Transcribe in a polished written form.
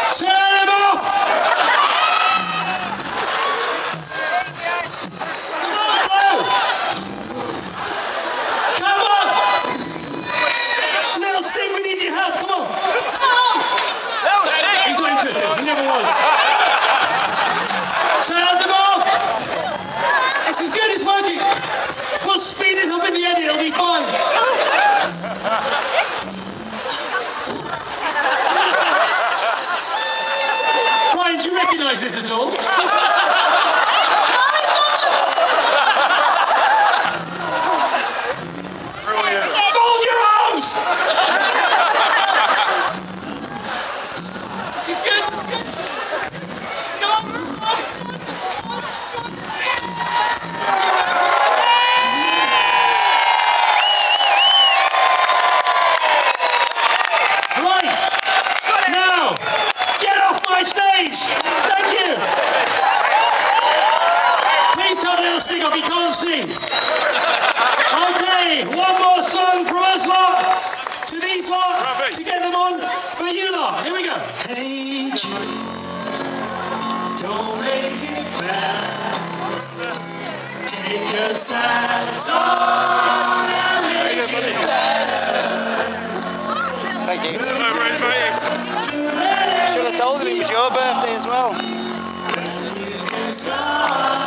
Turn him off! Come on! Little Sting, we need your help, come on! He's not interested, he never was. Turn them off! This is good, it's working! We'll speed it up in the edit, it'll be fine. Ryan, do you recognise this at all? Fold your arms! This is good, this is good. Come on, come on. Right, now, get off my stage! Thank you! Please hold a little stick up, you can't see. Okay, one more song from us lot, to these lot, to get them on for you lot. Here we go. Hey Jude, don't make it bad. Take a sad song and make it better. Thank you. Should have told him it was your birthday as well. You can start.